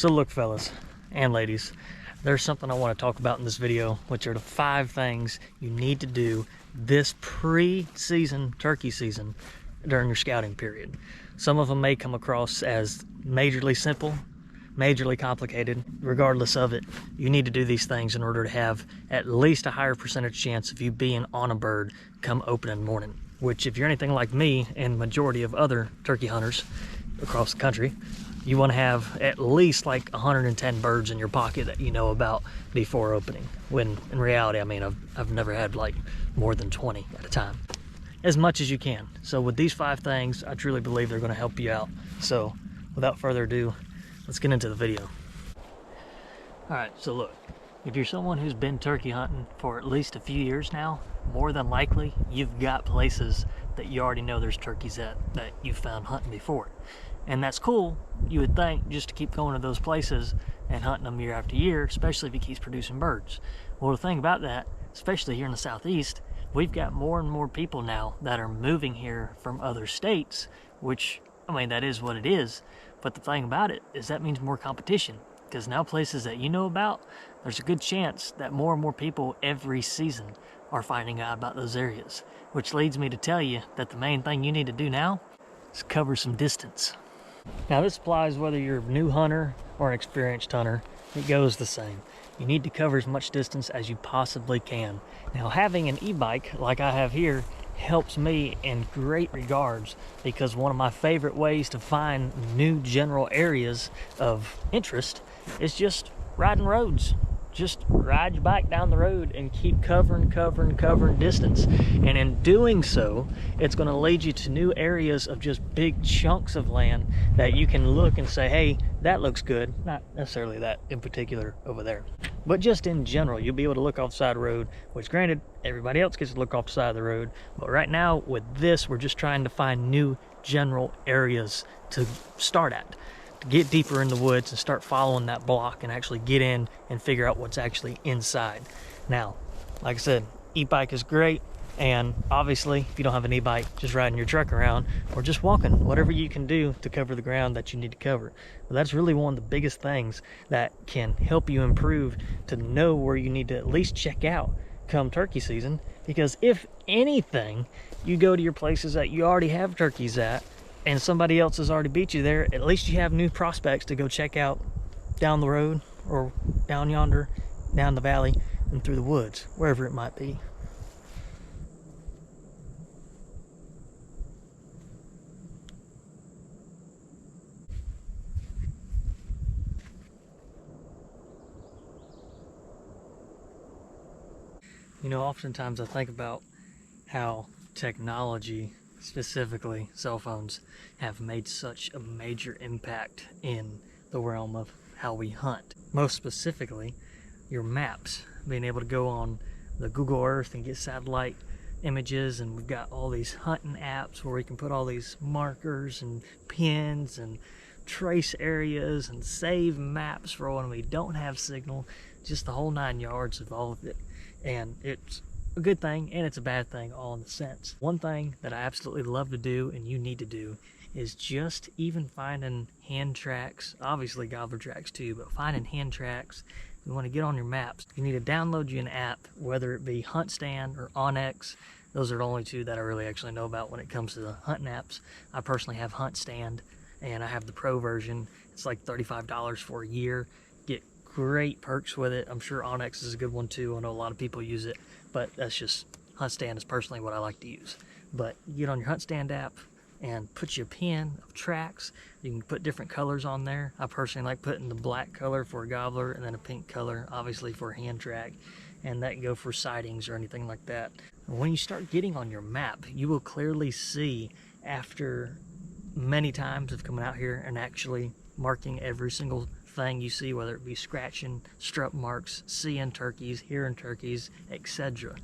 So look, fellas and ladies, there's something I want to talk about in this video, which are the 5 things you need to do this pre-season turkey season during your scouting period. Some of them may come across as majorly simple, majorly complicated. Regardless of it, you need to do these things in order to have at least a higher percentage chance of you being on a bird come opening morning. Which, if you're anything like me and majority of other turkey hunters across the country, you want to have at least like 110 birds in your pocket that you know about before opening. When in reality, I mean, I've never had like more than 20 at a time. As much as you can. So with these 5 things, I truly believe they're going to help you out. So without further ado, let's get into the video. All right, so look, if you're someone who's been turkey hunting for at least a few years now, more than likely you've got places that you already know there's turkeys at that you found hunting before. And that's cool, you would think, just to keep going to those places and hunting them year after year, especially if it keeps producing birds. Well, the thing about that, especially here in the Southeast, we've got more and more people now that are moving here from other states, which, I mean, that is what it is. But the thing about it is that means more competition, because now places that you know about, there's a good chance that more and more people every season are finding out about those areas. Which leads me to tell you that the main thing you need to do now is cover some distance. Now this applies whether you're a new hunter or an experienced hunter. It goes the same. You need to cover as much distance as you possibly can. Now having an e-bike like I have here helps me in great regards, because one of my favorite ways to find new general areas of interest is just riding roads. Just ride your bike down the road and keep covering distance. And in doing so, it's going to lead you to new areas of just big chunks of land that you can look and say, hey, that looks good. Not necessarily that in particular over there, but just in general, you'll be able to look off the side of the road, which granted, everybody else gets to look off the side of the road. But right now with this, we're just trying to find new general areas to start at. Get deeper in the woods and start following that block and actually get in and figure out what's actually inside. Now, like I said, e-bike is great, and obviously if you don't have an e-bike, just riding your truck around or just walking, whatever you can do to cover the ground that you need to cover. But that's really one of the biggest things that can help you improve, to know where you need to at least check out come turkey season. Because if anything, you go to your places that you already have turkeys at and somebody else has already beat you there, at least you have new prospects to go check out down the road or down yonder, down the valley, and through the woods, wherever it might be. You know, oftentimes I think about how technology, specifically cell phones, have made such a major impact in the realm of how we hunt. Most specifically, your maps, being able to go on the Google Earth and get satellite images, and we've got all these hunting apps where we can put all these markers and pins and trace areas and save maps for when we don't have signal, just the whole 9 yards of all of it. And it's a good thing and it's a bad thing all in a sense. One thing that I absolutely love to do, and you need to do, is just even finding hand tracks, obviously gobbler tracks too, but finding hand tracks. You want to get on your maps, you need to download you an app, whether it be HuntStand or onX. Those are the only 2 that I really actually know about when it comes to the hunting apps. I personally have HuntStand, and I have the pro version. It's like $35 for a year. Get great perks with it. I'm sure onX is a good one too. I know a lot of people use it, but that's just, HuntStand is personally what I like to use. But you get on your HuntStand app and put your pin of tracks. You can put different colors on there. I personally like putting the black color for a gobbler and then a pink color, obviously, for a hand track. And that can go for sightings or anything like that. When you start getting on your map, you will clearly see, after many times of coming out here and actually marking every single thing you see, whether it be scratching, strut marks, seeing turkeys, hearing turkeys, etc.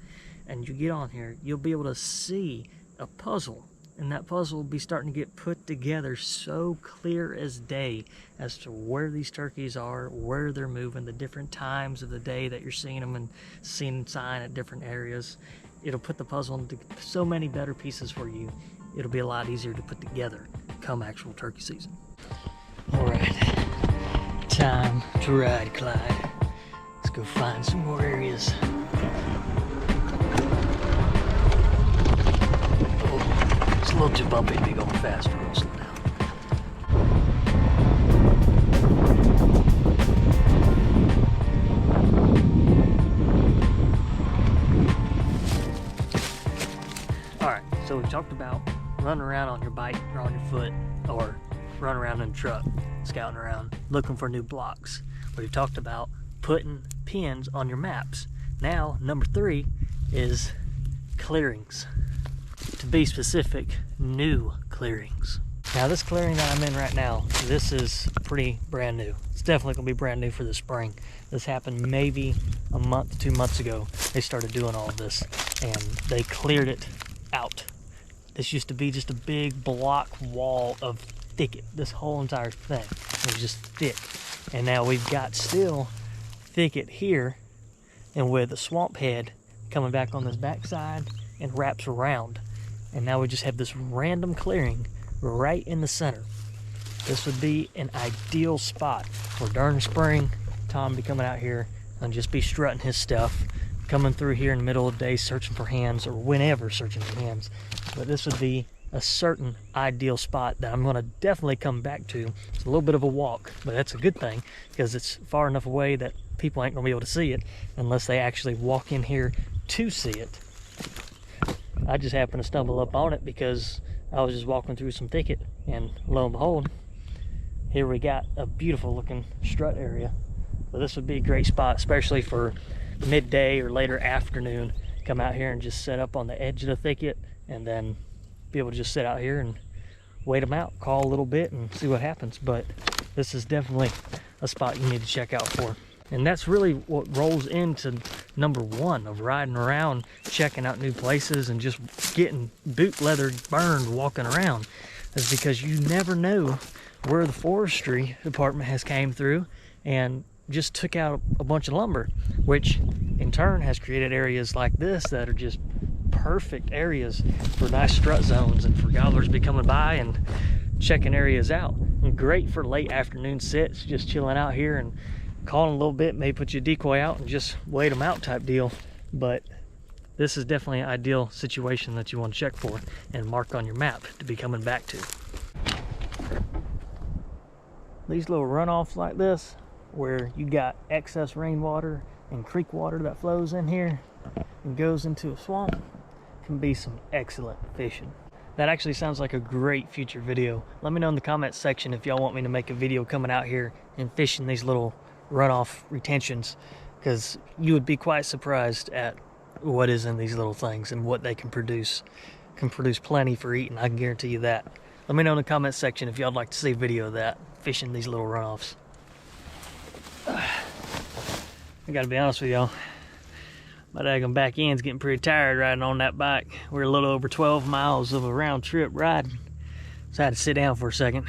And you get on here, you'll be able to see a puzzle, and that puzzle will be starting to get put together so clear as day as to where these turkeys are, where they're moving, the different times of the day that you're seeing them and seeing sign at different areas. It'll put the puzzle into so many better pieces for you. It'll be a lot easier to put together come actual turkey season. All right. Time to ride, Clyde. Let's go find some more areas. Oh, it's a little too bumpy to be going fast. We're gonna slow down. Alright, so we talked about running around on your bike or on your foot, or run around in a truck, scouting around, looking for new blocks. We've talked about putting pins on your maps. Now, number 3 is clearings. To be specific, new clearings. Now, this clearing that I'm in right now, this is pretty brand new. It's definitely gonna be brand new for the spring. This happened maybe a month, 2 months ago. They started doing all of this, and they cleared it out. This used to be just a big block wall of thicket. This whole entire thing was just thick, and now we've got still thicket here, and with a swamp head coming back on this backside and wraps around, and now we just have this random clearing right in the center. This would be an ideal spot for during spring Tom be coming out here and just be strutting his stuff, coming through here in the middle of the day searching for hens, or whenever searching for hens. But this would be a certain ideal spot that I'm going to definitely come back to. It's a little bit of a walk, but that's a good thing because it's far enough away that people ain't going to be able to see it unless they actually walk in here to see it. I just happened to stumble up on it because I was just walking through some thicket, and lo and behold, here we got a beautiful looking strut area. But this would be a great spot, especially for midday or later afternoon. Come out here and just set up on the edge of the thicket, and then be able to just sit out here and wait them out, call a little bit and see what happens. But this is definitely a spot you need to check out for. And that's really what rolls into number 1 of riding around, checking out new places, and just getting boot leather burned walking around, is because you never know where the forestry department has came through and just took out a bunch of lumber, which in turn has created areas like this that are just perfect areas for nice strut zones and for gobblers to be coming by and checking areas out. And great for late afternoon sits, just chilling out here and calling a little bit, maybe put your decoy out and just wait them out type deal. But this is definitely an ideal situation that you want to check for and mark on your map to be coming back to. These little runoffs like this, where you got excess rainwater and creek water that flows in here and goes into a swamp, can be some excellent fishing. That actually sounds like a great future video. Let me know in the comments section if y'all want me to make a video coming out here and fishing these little runoff retentions, because you would be quite surprised at what is in these little things and what they can produce. Can produce plenty for eating, I can guarantee you that. Let me know in the comments section if y'all would like to see a video of that, fishing these little runoffs. I gotta be honest with y'all, my daggum back end's getting pretty tired riding on that bike. We're a little over 12 miles of a round trip riding, so I had to sit down for a second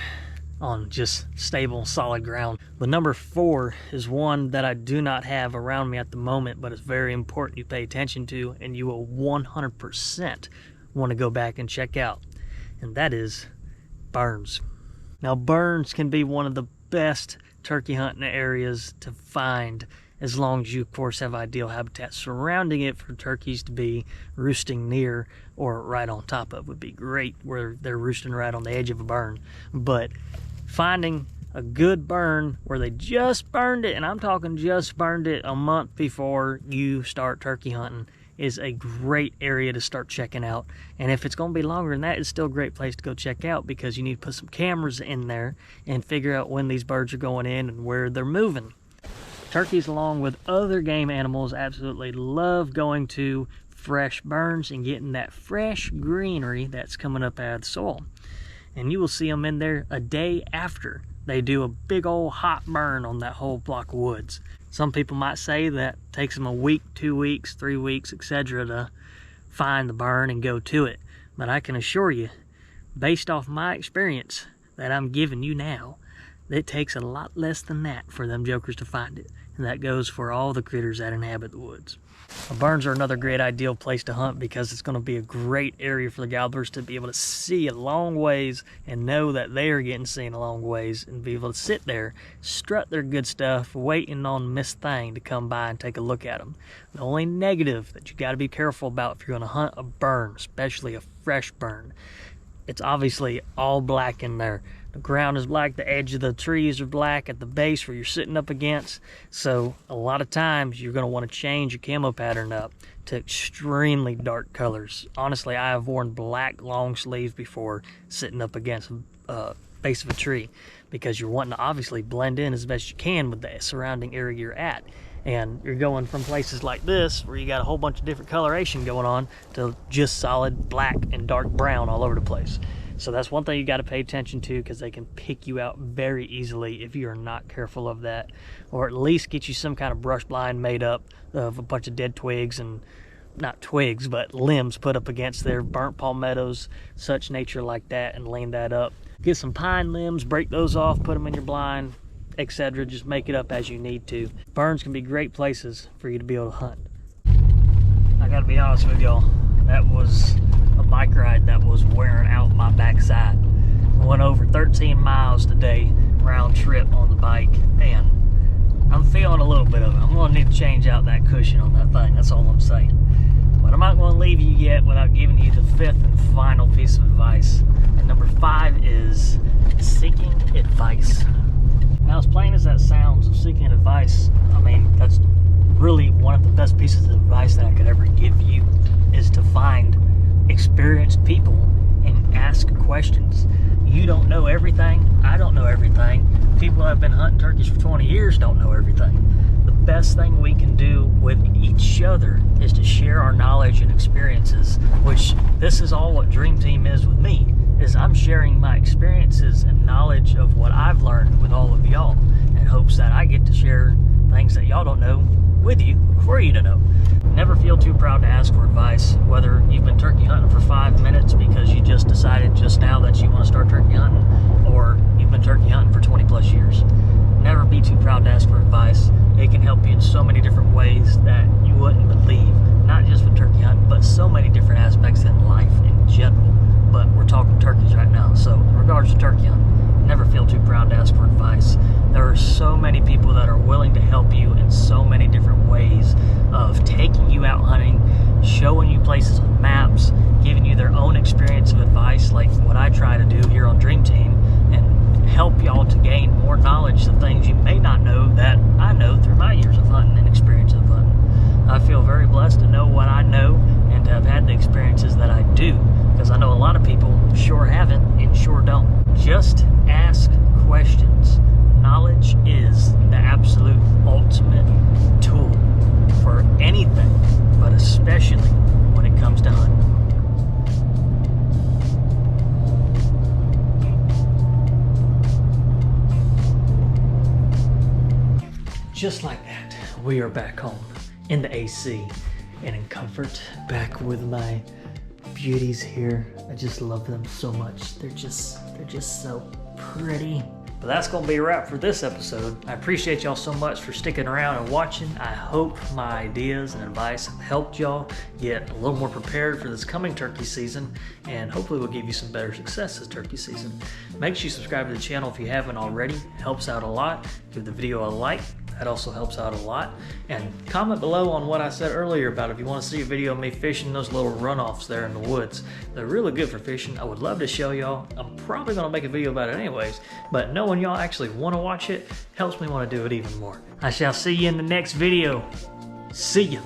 on just stable, solid ground. The number 4 is one that I do not have around me at the moment, but it's very important you pay attention to, and you will 100% want to go back and check out, and that is burns. Now, burns can be one of the best turkey hunting areas to find, as long as you, of course, have ideal habitat surrounding it for turkeys to be roosting near or right on top of. Would be great where they're roosting right on the edge of a burn. But finding a good burn where they just burned it, and I'm talking just burned it a month before you start turkey hunting, is a great area to start checking out. And if it's going to be longer than that, it's still a great place to go check out, because you need to put some cameras in there and figure out when these birds are going in and where they're moving. Turkeys, along with other game animals, absolutely love going to fresh burns and getting that fresh greenery that's coming up out of the soil. And you will see them in there a day after they do a big old hot burn on that whole block of woods. Some people might say that takes them a week, 2 weeks, 3 weeks, etc. to find the burn and go to it. But I can assure you, based off my experience that I'm giving you now, It takes a lot less than that for them jokers to find it, and that goes for all the critters that inhabit the woods. Burns are another great ideal place to hunt because it's going to be a great area for the gobblers to be able to see a long ways and know that they are getting seen a long ways, and be able to sit there, strut their good stuff, waiting on Miss Thing to come by and take a look at them. The only negative that you got to be careful about if you're going to hunt a burn, especially a fresh burn, it's obviously all black in there. The ground is black, the edge of the trees are black at the base where you're sitting up against. So a lot of times you're going to want to change your camo pattern up to extremely dark colors. Honestly, I have worn black long sleeve before sitting up against a base of a tree, because you're wanting to obviously blend in as best you can with the surrounding area you're at. And you're going from places like this where you got a whole bunch of different coloration going on to just solid black and dark brown all over the place. So that's one thing you got to pay attention to, because they can pick you out very easily if you are not careful of that. Or at least get you some kind of brush blind made up of a bunch of dead twigs, and not twigs, but limbs put up against their burnt palmettos, such nature like that, and lean that up. Get some pine limbs, break those off, put them in your blind, etc. Just make it up as you need to. Burns can be great places for you to be able to hunt. I gotta be honest with y'all, that was a bike ride that was wearing out my backside. I went over 13 miles today, round trip on the bike, and I'm feeling a little bit of it. I'm gonna need to change out that cushion on that thing, that's all I'm saying. But I'm not gonna leave you yet without giving you the fifth and final piece of advice. And number 5 is seeking advice. Now, as plain as that sounds, of seeking advice, I mean, that's really one of the best pieces of advice that I could ever give you, is to find experienced people and ask questions. You don't know everything. I don't know everything. People that have been hunting turkeys for 20 years don't know everything. The best thing we can do with each other is to share our knowledge and experiences, which this is all what Dream Team is with me, is I'm sharing my experiences and knowledge of what I've learned with all of y'all, in hopes that I get to share things that y'all don't know with you for you to know. Never feel too proud to ask for advice, whether you've been turkey hunting for 5 minutes because you just decided just now that you want to start turkey hunting, or you've been turkey hunting for 20 plus years. Never be too proud to ask for advice. It can help you in so many different ways that you wouldn't believe, not just with turkey hunting, but so many different aspects in life in general. But we're talking turkeys right now, so in regards to turkey hunting, never feel too proud to ask for advice. There are so many people that are willing to help you in so many different ways of taking you out hunting, showing you places on maps, giving you their own experience of advice, like what I try to do here on Dream Team, and help y'all to gain more knowledge of things you may not know that I know through my years of hunting and experience of hunting. I feel very blessed to know what I know and to have had the experiences that I do, because I know a lot of people sure haven't and sure don't. Just ask questions. Knowledge is the absolute ultimate tool for anything, but especially when it comes to hunting. Just like that, we are back home in the AC and in comfort, back with my beauties here. I just love them so much. They're just so pretty. But that's going to be a wrap for this episode. I appreciate y'all so much for sticking around and watching. I hope my ideas and advice have helped y'all get a little more prepared for this coming turkey season, and hopefully we'll give you some better success this turkey season. Make sure you subscribe to the channel if you haven't already. It helps out a lot. Give the video a like. That also helps out a lot. And comment below on what I said earlier about if you want to see a video of me fishing those little runoffs there in the woods. They're really good for fishing. I would love to show y'all. I'm probably going to make a video about it anyways, but knowing y'all actually want to watch it helps me want to do it even more. I shall see you in the next video. See ya.